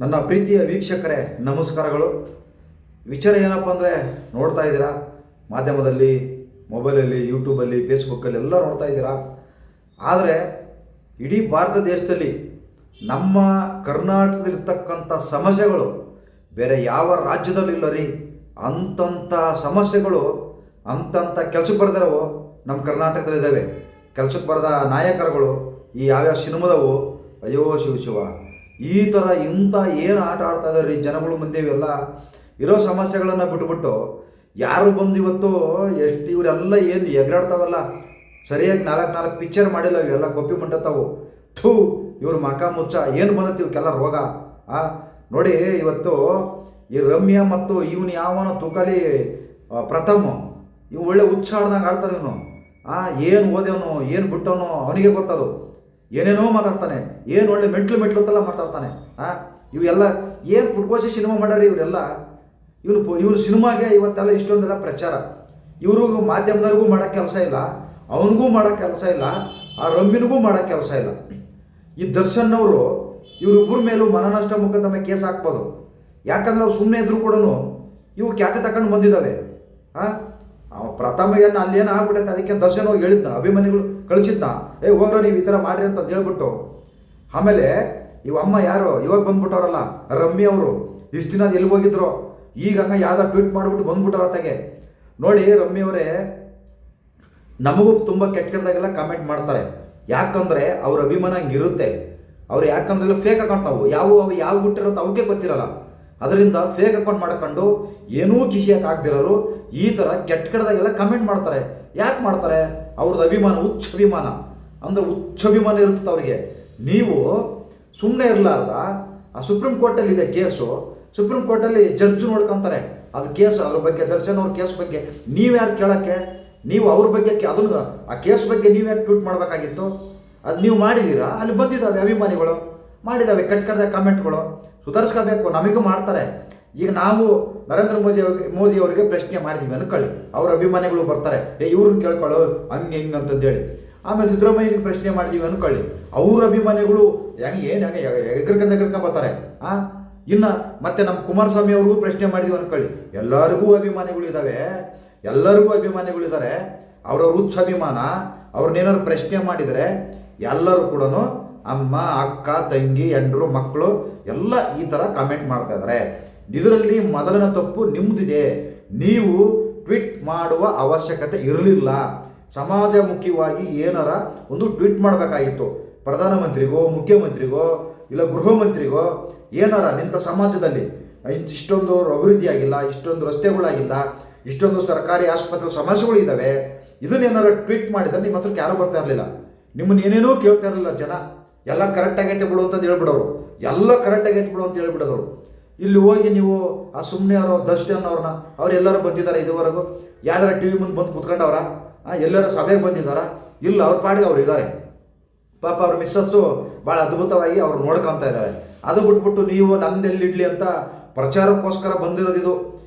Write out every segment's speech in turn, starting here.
ನನ್ನ ಪ್ರೀತಿಯ ವೀಕ್ಷಕರೇ ನಮಸ್ಕಾರಗಳು. ವಿಚಾರ ಏನಪ್ಪ ಅಂದರೆ, ನೋಡ್ತಾ ಇದ್ದೀರಾ ಮಾಧ್ಯಮದಲ್ಲಿ, ಮೊಬೈಲಲ್ಲಿ, ಯೂಟ್ಯೂಬಲ್ಲಿ, ಫೇಸ್ಬುಕ್ಕಲ್ಲಿ ಎಲ್ಲ ನೋಡ್ತಾ ಇದ್ದೀರಾ. ಆದರೆ ಇಡೀ ಭಾರತ ದೇಶದಲ್ಲಿ ನಮ್ಮ ಕರ್ನಾಟಕದಲ್ಲಿರ್ತಕ್ಕಂಥ ಸಮಸ್ಯೆಗಳು ಬೇರೆ ಯಾವ ರಾಜ್ಯದಲ್ಲೂ ಇಲ್ಲ ರೀ. ಅಂಥ ಸಮಸ್ಯೆಗಳು ಅಂಥ ಕೆಲಸಕ್ಕೆ ಬರ್ದಿರವು ನಮ್ಮ ಕರ್ನಾಟಕದಲ್ಲಿದ್ದಾವೆ. ಕೆಲಸಕ್ಕೆ ಬರೆದ ನಾಯಕರುಗಳು ಈ ಯಾವ್ಯಾವ ಸಿನಿಮಾದವು, ಅಯ್ಯೋ ಶಿವ ಈ ಥರ ಇಂಥ ಏನು ಆಟ ಆಡ್ತಾ ಇದ್ದಾರೆ ರೀ ಜನಗಳು ಮುಂದೆ. ಇವೆಲ್ಲ ಇರೋ ಸಮಸ್ಯೆಗಳನ್ನು ಬಿಟ್ಬಿಟ್ಟು ಯಾರು ಬಂದು ಇವತ್ತು ಎಷ್ಟು ಇವರೆಲ್ಲ ಏನು ಎಗರಾಡ್ತಾವಲ್ಲ, ಸರಿಯಾಗಿ ನಾಲ್ಕು ಪಿಕ್ಚರ್ ಮಾಡಿಲ್ಲ, ಇವೆಲ್ಲ ಕೊಪ್ಪಿ ಮಂಟತಾವು. ಥೂ, ಇವ್ರ ಮಕ ಮುಚ್ಚ ಏನು ಬಂದತಿ ಇವಕ್ಕೆಲ್ಲ ರೋಗ. ನೋಡಿ, ಇವತ್ತು ಈ ರಮ್ಯಾ ಮತ್ತು ಇವನು ಯಾವನು ತುಕಲಿ ಪ್ರಥಮ, ಇವು ಒಳ್ಳೆ ಹುಚ್ಚಾಡ್ದಂಗೆ ಆಡ್ತಾನೆ. ಇವನು ಏನು ಓದೇವನು ಏನು ಬಿಟ್ಟವನು ಅವನಿಗೆ ಗೊತ್ತದು. ಏನೇನೋ ಮಾತಾಡ್ತಾನೆ, ಏನು ಒಳ್ಳೆ ಮೆಟ್ಲು ಮಾತಾಡ್ತಾನೆ. ಇವೆಲ್ಲ ಏನು ಪುಟ್ಕೋಸಿ ಸಿನಿಮಾ ಮಾಡ್ಯಾರ ಇವರೆಲ್ಲ. ಇವನು ಸಿನಿಮಾಗೆ ಇವತ್ತೆಲ್ಲ ಇಷ್ಟೊಂದೆಲ್ಲ ಪ್ರಚಾರ. ಇವ್ರಿಗೂ ಮಾಧ್ಯಮದವ್ರಿಗೂ ಮಾಡೋಕ್ಕೆ ಕೆಲಸ ಇಲ್ಲ, ಅವನಿಗೂ ಮಾಡೋಕ್ಕೆ ಕೆಲಸ ಇಲ್ಲ, ಆ ರಮ್ಯನಿಗೂ ಮಾಡೋಕ್ಕೆ ಕೆಲಸ ಇಲ್ಲ. ಈ ದರ್ಶನ್ ಅವರು ಇವರಿಬ್ಬರ ಮೇಲೂ ಮನನಷ್ಟ ಮೊಕದ್ದಮೆ ಕೇಸ್ ಹಾಕ್ಬೋದು. ಯಾಕಂದ್ರೆ ಅವ್ರು ಸುಮ್ಮನೆ ಇದ್ರು ಕೂಡ ಇವು ಖ್ಯಾತಿ ತಗೊಂಡು ಬಂದಿದ್ದಾವೆ. ಪ್ರಥಮ ಏನು ಅಲ್ಲೇನು ಆಗ್ಬಿಟ್ಟೈತೆ, ಅದಕ್ಕೆ ದರ್ಶನ್ ಹೋಗಿ ಹೇಳಿದ್ನ, ಅಭಿಮಾನಿಗಳು ಕಳಿಸಿದ್ನ, ಹೋಗ್ರ ನೀವು ಈ ಥರ ಮಾಡ್ರಿ ಅಂತ ಹೇಳ್ಬಿಟ್ಟು. ಆಮೇಲೆ ಇವ ಅಮ್ಮ ಯಾರು ಇವಾಗ ಬಂದ್ಬಿಟ್ಟವ್ರಲ್ಲ ರಮ್ಯಾ ಅವರು, ಇಷ್ಟು ದಿನ ಎಲ್ಲಿ ಹೋಗಿದ್ರು, ಈಗ ಹಂಗೆ ಯಾವ್ದೋ ಟ್ವೀಟ್ ಮಾಡಿಬಿಟ್ಟು ಬಂದ್ಬಿಟ್ಟವ್ರ ತೆಗೆ. ನೋಡಿ ರಮ್ಯಾ ಅವರೇ, ನಮಗೂ ತುಂಬ ಕೆಟ್ಟದಾಗೆಲ್ಲ ಕಾಮೆಂಟ್ ಮಾಡ್ತಾರೆ. ಯಾಕಂದರೆ ಅವ್ರ ಅಭಿಮಾನ ಹಂಗಿರುತ್ತೆ. ಅವ್ರು ಯಾಕಂದ್ರೆ ಫೇಕ್ ಅಕೌಂಟ್ ಯಾವ ಬಿಟ್ಟಿರೋದು ಅವಕ್ಕೆ ಗೊತ್ತಿರಲ್ಲ. ಅದರಿಂದ ಫೇಕ್ ಅಕೌಂಟ್ ಮಾಡ್ಕೊಂಡು ಏನೂ ಕಿಸಿಯಕ್ಕೆ ಆಗದಿರೋರು ಈ ಥರ ಕೆಟ್ಟದಾಗೆಲ್ಲ ಕಮೆಂಟ್ ಮಾಡ್ತಾರೆ. ಯಾಕೆ ಮಾಡ್ತಾರೆ? ಅವ್ರದ್ದು ಅಭಿಮಾನ ಹುಚ್ಚ ಅಭಿಮಾನ ಅಂದರೆ ಹುಚ್ಚ ಅಭಿಮಾನ ಇರುತ್ತೆ ಅವರಿಗೆ. ನೀವು ಸುಮ್ಮನೆ ಇರಲಾರ್ದ ಆ ಸುಪ್ರೀಂ ಕೋರ್ಟಲ್ಲಿ ಇದೆ ಕೇಸು, ಸುಪ್ರೀಂ ಕೋರ್ಟಲ್ಲಿ ಜಡ್ಜ್ ನೋಡ್ಕೊತಾರೆ ಅದು ಕೇಸ್, ಅದ್ರ ಬಗ್ಗೆ ದರ್ಶನ್ ಅವ್ರ ಕೇಸ್ ಬಗ್ಗೆ ನೀವ್ಯಾರು ಕೇಳೋಕ್ಕೆ? ನೀವು ಅವ್ರ ಬಗ್ಗೆ ಅದನ್ನು ಆ ಕೇಸ್ ಬಗ್ಗೆ ನೀವ್ಯಾಕೆ ಟ್ವೀಟ್ ಮಾಡಬೇಕಾಗಿತ್ತು? ಅದು ನೀವು ಮಾಡಿದ್ದೀರಾ, ಅಲ್ಲಿ ಬಂದಿದ್ದಾವೆ ಅಭಿಮಾನಿಗಳು ಮಾಡಿದ್ದಾವೆ ಕೆಟ್ಟದಾಗ ಕಮೆಂಟ್ಗಳು. ಸುಧಾರಿಸ್ಕೋಬೇಕು, ನಮಗೂ ಮಾಡ್ತಾರೆ. ಈಗ ನಾವು ನರೇಂದ್ರ ಮೋದಿ ಅವರಿಗೆ ಪ್ರಶ್ನೆ ಮಾಡಿದ್ದೀವಿ ಅನ್ಕೊಳ್ಳಿ, ಅವ್ರ ಅಭಿಮಾನಿಗಳು ಬರ್ತಾರೆ, ಇವ್ರನ್ನ ಕೇಳ್ಕೊಳ್ಳೋ ಹಂಗೆ ಹಿಂಗೆ ಅಂತಂದೇಳಿ. ಆಮೇಲೆ ಸಿದ್ದರಾಮಯ್ಯನಿಗೆ ಪ್ರಶ್ನೆ ಮಾಡಿದ್ದೀವಿ ಅನ್ಕೊಳ್ಳಿ, ಅವ್ರ ಅಭಿಮಾನಿಗಳು ಹೆಂಗೆ ಎಗರ್ಕೊಂಬರ್ತಾರೆ. ಇನ್ನು ಮತ್ತೆ ನಮ್ಮ ಕುಮಾರಸ್ವಾಮಿ ಅವ್ರಿಗೂ ಪ್ರಶ್ನೆ ಮಾಡಿದ್ದೀವಿ ಅನ್ಕೊಳ್ಳಿ, ಎಲ್ಲರಿಗೂ ಅಭಿಮಾನಿಗಳಿದ್ದಾರೆ. ಅವ್ರವ್ರ ಹುಚ್ಚ ಅಭಿಮಾನ. ಅವ್ರನ್ನೇನಾದ್ರು ಪ್ರಶ್ನೆ ಮಾಡಿದರೆ ಎಲ್ಲರೂ ಕೂಡ ಅಮ್ಮ, ಅಕ್ಕ, ತಂಗಿ, ಹೆಂಡರು, ಮಕ್ಕಳು ಎಲ್ಲ ಈ ಥರ ಕಮೆಂಟ್ ಮಾಡ್ತಾ ಇದ್ದಾರೆ. ಇದರಲ್ಲಿ ಮೊದಲನ ತಪ್ಪು ನಿಮ್ಮದಿದೆ. ನೀವು ಟ್ವೀಟ್ ಮಾಡುವ ಅವಶ್ಯಕತೆ ಇರಲಿಲ್ಲ. ಸಮಾಜಮುಖಿಯಾಗಿ ಏನಾರ ಒಂದು ಟ್ವೀಟ್ ಮಾಡಬೇಕಾಗಿತ್ತು. ಪ್ರಧಾನಮಂತ್ರಿಗೋ, ಮುಖ್ಯಮಂತ್ರಿಗೋ, ಇಲ್ಲ ಗೃಹ ಮಂತ್ರಿಗೋ ಏನಾರ ನಿಂತ ಸಮಾಜದಲ್ಲಿ ಇಷ್ಟೊಂದು ಅಭಿವೃದ್ಧಿ ಆಗಿಲ್ಲ, ಇಷ್ಟೊಂದು ರಸ್ತೆಗಳಾಗಿಲ್ಲ, ಇಷ್ಟೊಂದು ಸರ್ಕಾರಿ ಆಸ್ಪತ್ರೆ ಸಮಸ್ಯೆಗಳಿದ್ದಾವೆ, ಇದನ್ನೇನಾರು ಟ್ವೀಟ್ ಮಾಡಿದರೆ ನಿಮ್ಮ ಹತ್ರಕ್ಕೆ ಯಾರೂ ಬರ್ತಾ ಇರಲಿಲ್ಲ. ನಿಮ್ಮನ್ನು ಏನೇನೋ ಕೇಳ್ತಾ ಇರಲಿಲ್ಲ ಜನ. ಎಲ್ಲ ಕರೆಕ್ಟಾಗೈತೆ ಬಿಡು ಅಂತಂದು ಹೇಳ್ಬಿಡೋರು, ಎಲ್ಲ ಕರೆಕ್ಟಾಗೈತೆ ಬಿಡು ಅಂತ ಹೇಳ್ಬಿಡೋರು. ಇಲ್ಲಿ ಹೋಗಿ ನೀವು ಆ ಸುಮ್ಮನೆ ಅವರು ದರ್ಶನ್ ಅವ್ರನ್ನ ಅವರೆಲ್ಲರೂ ಬಂದಿದ್ದಾರೆ ಇದುವರೆಗೂ? ಯಾವ್ದಾರ ಟಿ ವಿ ಮುಂದೆ ಬಂದು ಕೂತ್ಕೊಂಡವ್ರ? ಎಲ್ಲರ ಸಭೆಗೆ ಬಂದಿದ್ದಾರಾ? ಇಲ್ಲ, ಅವ್ರ ಪಾಡಿಗೆ ಅವ್ರು ಇದ್ದಾರೆ. ಪಾಪ ಅವ್ರ ಮಿಸ್ಸಸ್ಸು ಭಾಳ ಅದ್ಭುತವಾಗಿ ಅವ್ರು ನೋಡ್ಕೊತಾ ಇದ್ದಾರೆ. ಅದು ಬಿಟ್ಬಿಟ್ಟು ನೀವು ನಂದೆಲ್ಲಿಡ್ಲಿ ಅಂತ ಪ್ರಚಾರಕ್ಕೋಸ್ಕರ ಬಂದಿರೋದು ಇದು.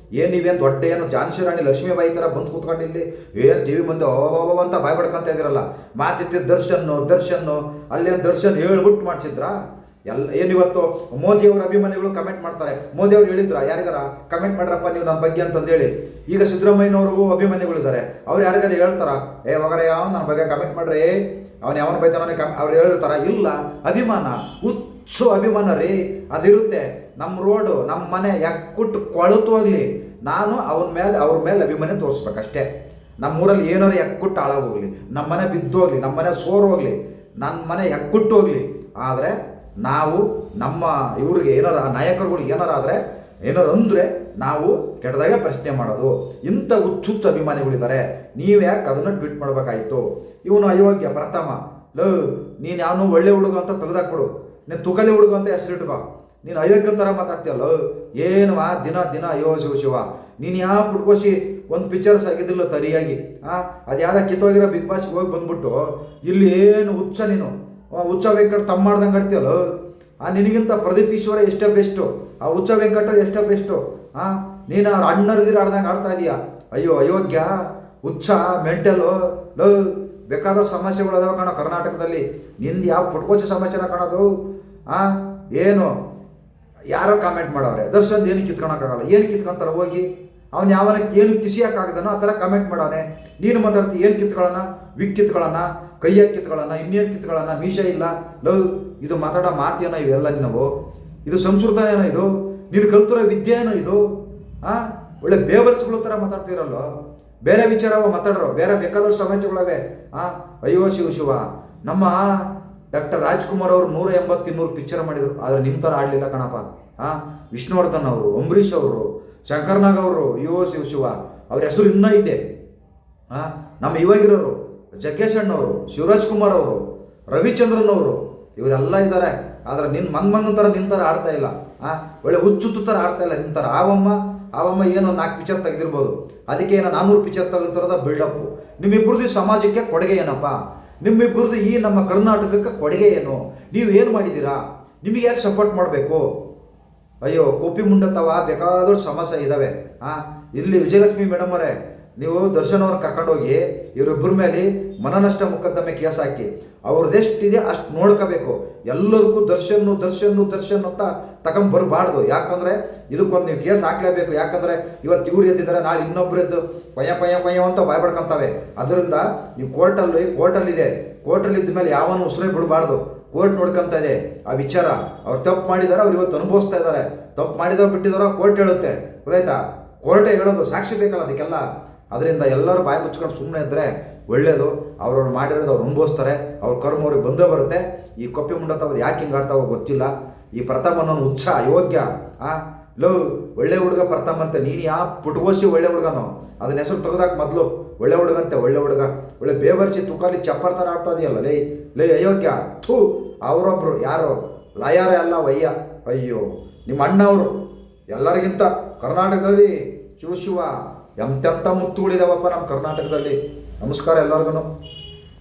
ನೀವೇನು ದೊಡ್ಡ ಏನು ಝಾನ್ಸಿ ರಾಣಿ ಲಕ್ಷ್ಮೀಬಾಯಿ ಥರ ಬಂದು ಕೂತ್ಕೊಂಡು ಇಲ್ಲಿ ಟಿ ವಿ ಮುಂದೆ ಓ ಅಂತ ಬಾಯ್ ಬಡ್ಕೊಂತ ಇದ್ದೀರಲ್ಲ. ಮಾತಿತ್ತಿದ್ದು ದರ್ಶನ್ನು ಅಲ್ಲೇನು ದರ್ಶನ್ ಹೇಳ್ಬಿಟ್ಟು ಮಾಡಿಸಿದ್ರಾ? ಏನಿವತ್ತು ಮೋದಿಯವ್ರ ಅಭಿಮಾನಿಗಳು ಕಮೆಂಟ್ ಮಾಡ್ತಾರೆ. ಮೋದಿಯವ್ರು ಹೇಳಿದ್ರ ಯಾರಿಗಾರ ಕಮೆಂಟ್ ಮಾಡ್ರಪ್ಪ ನೀವು ನನ್ನ ಬಗ್ಗೆ ಅಂತಂದೇಳಿ. ಈಗ ಸಿದ್ದರಾಮಯ್ಯನವ್ರಿಗೂ ಅಭಿಮಾನಿಗಳಿದ್ದಾರೆ. ಅವ್ರು ಯಾರಿಗಾರ ಹೇಳ್ತಾರ, ಹೋಗರೆ ಯಾವ ನನ್ನ ಬಗ್ಗೆ ಕಮೆಂಟ್ ಮಾಡ್ರಿ, ಅವನು ಯಾವನ ಬೈತಾನೆ ಅವ್ರು ಹೇಳ್ತಾರ? ಇಲ್ಲ, ಅಭಿಮಾನ, ಹುಚ್ಚು ಅಭಿಮಾನ ರೀ ಅದಿರುತ್ತೆ. ನಮ್ಮ ರೋಡು, ನಮ್ಮ ಮನೆ ಯಾಕುಟ್ಟು ಕೊಳತು ಹೋಗ್ಲಿ, ನಾನು ಅವ್ರ ಮೇಲೆ ಅಭಿಮಾನ ತೋರಿಸ್ಬೇಕಷ್ಟೇ. ನಮ್ಮೂರಲ್ಲಿ ಏನಾರು ಯಾಕುಟ್ಟು ಹಾಳಾಗೋಗ್ಲಿ, ನಮ್ಮ ಮನೆ ಬಿದ್ದೋಗ್ಲಿ, ನಮ್ಮ ಮನೆ ಸೋರು ಹೋಗ್ಲಿ, ನನ್ನ ಮನೆ ಯಾಕುಟ್ಟು ಹೋಗ್ಲಿ, ಆದರೆ ನಾವು ನಮ್ಮ ಇವ್ರಿಗೆ ಏನಾರ ನಾಯಕರುಗಳಿಗೆ ಏನಾರು ಅಂದರೆ ನಾವು ಕೆಟ್ಟದಾಗೆ ಪ್ರಶ್ನೆ ಮಾಡೋದು. ಇಂಥ ಹುಚ್ಚುಚ್ಚು ಅಭಿಮಾನಿಗಳಿದ್ದಾರೆ. ನೀವು ಯಾಕೆ ಅದನ್ನು ಟ್ವೀಟ್ ಮಾಡಬೇಕಾಯಿತು? ಇವನು ಅಯೋಗ್ಯ ಪ್ರಥಮ. ನೀನು ಯಾವನು ಒಳ್ಳೆ ಹುಡುಗ ಅಂತ ತೆಗೆದಾಕ್ಬಿಡು, ನೀನು ತುಕಲಿ ಹುಡುಗ ಅಂತ ಹೆಸರಿಟ್ಕೋ. ನೀನು ಅಯೋಗ್ಯನ ಥರ ಮಾತಾಡ್ತೀಯಲ್ಲ, ಏನು ದಿನ ಅಯ್ಯೋ ಶಿವ. ನೀನು ಯಾವ ಪುಟ್ಕೋಸಿ ಒಂದು ಪಿಕ್ಚರ್ಸ್ ಆಗಿದ್ದಿಲ್ಲ ತರಿಯಾಗಿ. ಅದು ಯಾವ್ದು ಕಿತ್ತೋಗಿರೋ ಬಿಗ್ ಬಾಸ್ಗೆ ಹೋಗಿ ಬಂದ್ಬಿಟ್ಟು ಇಲ್ಲಿ ಏನು ಹುಚ್ಚ, ನೀನು ಹುಚ್ಚ ವೆಂಕಟ್ ತಮ್ಮ ಮಾಡ್ದಂಗೆ ಆಡ್ತೀಯಲ್ಲ. ನಿನಗಿಂತ ಪ್ರದೀಪ್ ಈಶ್ವರ ಎಷ್ಟೇ ಬೆಸ್ಟು, ಆ ಹುಚ್ಚ ವೆಂಕಟ ಎಷ್ಟೇ ಬೆಸ್ಟು. ನೀನು ಅವ್ರ ಅಣ್ಣರಿದ್ರೆ ಆಡ್ದಂಗೆ ಆಡ್ತಾ ಇದೀಯಾ. ಅಯ್ಯೋ ಅಯೋಗ್ಯ, ಹುಚ್ಚ, ಮೆಂಟಲು. ಬೇಕಾದಷ್ಟು ಸಮಸ್ಯೆಗಳು ಅದಾವ ಕಾಣೋ ಕರ್ನಾಟಕದಲ್ಲಿ. ನಿಂದು ಯಾವ ಪುಟ್ಕೋಚಿ ಸಮಸ್ಯೆನ ಕಾಣೋದು? ಏನು ಯಾರೋ ಕಾಮೆಂಟ್ ಮಾಡವ್ರೆ, ದರ್ಶನ್ ಏನು ಕಿತ್ಕೊಳಕ್ಕಾಗಲ್ಲ. ಏನು ಕಿತ್ಕೊಂತಾರೆ ಹೋಗಿ, ಅವ್ನು ಯಾವನಕ್ಕೆ ಏನು ಕಿಸಿಯೋಕ್ಕಾಗದನೋ ಆ ಥರ ಕಾಮೆಂಟ್ ಮಾಡವನೆ. ನೀನು ಮಾತಾಡ್ತಿ ಏನು ಕಿತ್ಕೊಳ್ಳೋಣ, ವಿಕ್ ಕಿತ್ಕೊಳ್ಳೋಣ, ಕೈಯಾಗಿ ಕಿತ್ಕೊಳ್ಳೋಣ, ಇನ್ನೇನು ಕಿತ್ಕೊಳ್ಳೋಣ, ಮೀಶ ಇಲ್ಲ. ಲವ್ ಇದು ಮಾತಾಡೋ ಮಾತೇನೋ ಇವೆಲ್ಲ ನಾವು, ಇದು ಸಂಸ್ಕೃತನೇನೋ, ಇದು ನೀನು ಕಲ್ತಿರೋ ವಿದ್ಯೆ ಏನೋ ಇದು. ಒಳ್ಳೆ ಬೇವರ್ಸ್ಗಳು ಥರ ಮಾತಾಡ್ತಿರಲ್ಲೋ. ಬೇರೆ ವಿಚಾರ ಮಾತಾಡ್ರು, ಬೇರೆ ಬೇಕಾದಷ್ಟು ಸಮಸ್ಯೆಗಳವೆ. ಅಯ್ಯೋ ಶಿವ, ನಮ್ಮ ಡಾಕ್ಟರ್ ರಾಜ್ಕುಮಾರ್ ಅವರು 180-200 ಪಿಕ್ಚರ್ ಮಾಡಿದರು, ಆದರೆ ನಿಮ್ಮ ಥರ ಆಡಲಿಲ್ಲ ಕಣಪ್ಪ. ವಿಷ್ಣುವರ್ಧನ್ ಅವರು, ಅಂಬರೀಷ್ ಅವರು, ಶಂಕರ್ನಾಗ್ ಅವರು, ಅಯ್ಯೋ ಶಿವ ಅವ್ರ ಹೆಸರು ಇನ್ನೂ ಇದೆ. ನಮ್ಮ ಇವಾಗಿರೋರು ಜಗ್ಗೇಶ್ ಅಣ್ಣವರು, ಶಿವರಾಜ್ ಕುಮಾರ್ ಅವರು, ರವಿಚಂದ್ರನ್ ಅವರು, ಇವರೆಲ್ಲ ಇದ್ದಾರೆ. ಆದರೆ ಮಂಗನ ಥರ ನಿನ್ನ ಥರ ಆಡ್ತಾ ಇಲ್ಲ. ಒಳ್ಳೆ ಹುಚ್ಚುತ್ತು ಥರ ಆಡ್ತಾ ಇಲ್ಲ ನಿನ್ನ ಥರ. ಆವಮ್ಮ ಏನೋ 4 ಪಿಕ್ಚರ್ ತೆಗೆದಿರ್ಬೋದು, ಅದಕ್ಕೆ ಏನೋ 400 ಪಿಕ್ಚರ್ ತೆಗೆದಿರೋದ ಬಿಲ್ಡಪ್ಪು. ನಿಮ್ಮಿಬ್ಬರದು ಸಮಾಜಕ್ಕೆ ಕೊಡುಗೆ ಏನಪ್ಪ? ನಿಮ್ಮಿಬ್ಬರದು ಈ ನಮ್ಮ ಕರ್ನಾಟಕಕ್ಕೆ ಕೊಡುಗೆ ಏನು? ನೀವು ಏನು ಮಾಡಿದ್ದೀರಾ? ನಿಮಗೆ ಯಾಕೆ ಸಪೋರ್ಟ್ ಮಾಡಬೇಕು? ಅಯ್ಯೋ ಕೋಪಿ ಮುಂಡತ್ತವ ಬೇಕಾದಷ್ಟು ಸಮಸ್ಯೆ ಇದ್ದಾವೆ. ಇಲ್ಲಿ ವಿಜಯಲಕ್ಷ್ಮಿ ಮೇಡಮ್ ಅವರೇ, ನೀವು ದರ್ಶನ್ ಅವ್ರು ಕರ್ಕೊಂಡೋಗಿ ಇವರಿಬ್ಬರ ಮೇಲೆ ಮನನಷ್ಟ ಮೊಕದ್ದಮೆ ಕೇಸ್ ಹಾಕಿ ಅವ್ರದ್ದೆಷ್ಟಿದೆ ಅಷ್ಟು ನೋಡ್ಕೋಬೇಕು. ಎಲ್ಲದಕ್ಕೂ ದರ್ಶನ್ ಅಂತ ತಗೊಂಬರಬಾರ್ದು. ಯಾಕಂದರೆ ಇದಕ್ಕೊಂದು ನೀವು ಕೇಸ್ ಹಾಕಲೇಬೇಕು. ಯಾಕಂದರೆ ಇವತ್ತು ಇವ್ರು ಎದ್ದಿದ್ದಾರೆ, ನಾಳೆ ಇನ್ನೊಬ್ಬರದ್ದು ಪಯ ಅಂತ ಬಾಯ್ಬಡ್ಕೊಂತವೆ. ಅದರಿಂದ ನೀವು ಕೋರ್ಟಲ್ಲಿದೆ, ಕೋರ್ಟಲ್ಲಿದ್ದ ಮೇಲೆ ಯಾವನು ಉಸಿರೇ ಬಿಡಬಾರ್ದು. ಕೋರ್ಟ್ ನೋಡ್ಕೊತಾ ಇದೆ ಆ ವಿಚಾರ. ಅವ್ರು ತಪ್ಪು ಮಾಡಿದಾರೆ, ಅವ್ರು ಇವತ್ತು ಅನುಭವಿಸ್ತಾ ಇದ್ದಾರೆ. ತಪ್ಪು ಮಾಡಿದವ್ರು ಬಿಟ್ಟಿದಾರೋ ಕೋರ್ಟ್ ಹೇಳುತ್ತೆ, ಗೊತ್ತಾಯ್ತಾ? ಕೋರ್ಟೇ ಹೇಳೋದು, ಸಾಕ್ಷಿ ಬೇಕಲ್ಲ ಅದಕ್ಕೆಲ್ಲ. ಅದರಿಂದ ಎಲ್ಲರೂ ಬಾಯಿ ಮುಚ್ಕೊಂಡು ಸುಮ್ಮನೆ ಇದ್ದರೆ ಒಳ್ಳೆಯದು. ಅವ್ರವ್ರು ಮಾಡಿರೋದು ಅವ್ರು ಅನುಭವಿಸ್ತಾರೆ, ಅವ್ರ ಕರ್ಮ ಅವ್ರಿಗೆ ಬಂದೇ ಬರುತ್ತೆ. ಈ ಕೊಪ್ಪಿ ಮುಂಡತ್ತವ ಯಾಕೆ ಹಿಂಗೆ ಆಡ್ತಾವೋ ಗೊತ್ತಿಲ್ಲ. ಈ ಪ್ರಥಮನವನು ಉತ್ಸ ಯೋಗ್ಯ. ಒಳ್ಳೆ ಹುಡುಗ ಪ್ರಥಮ ಅಂತೆ, ನೀನು ಯಾವ ಪುಟ್ಗೋಸಿ ಒಳ್ಳೆ ಹುಡುಗನೋ ಅದನ್ನ ಹೆಸರು ತೆಗೆದಾಕ ಮೊದಲು. ಒಳ್ಳೆ ಹುಡುಗಂತೆ, ಒಳ್ಳೆ ಹುಡುಗ, ಒಳ್ಳೆ ಬೇವರ್ಸಿ ತುಕಾಲಿ ಚಪ್ಪರ್ ಥರ ಆಡ್ತಾ ಇದೆಯಲ್ಲ ಲೇ ಅಯೋಗ್ಯ. ಅವರೊಬ್ಬರು ಯಾರು ಲಾಯಾರೇ ಅಲ್ಲ ವಯ್ಯ. ಅಯ್ಯೋ ನಿಮ್ಮ ಅಣ್ಣವರು ಎಲ್ಲರಿಗಿಂತ ಕರ್ನಾಟಕದಲ್ಲಿ ಶಿವ ಎಂತೆಂಥ ಮುತ್ತುಗಳಿದಾವಪ್ಪ ನಮ್ಮ ಕರ್ನಾಟಕದಲ್ಲಿ. ನಮಸ್ಕಾರ ಎಲ್ಲರಿಗೂ.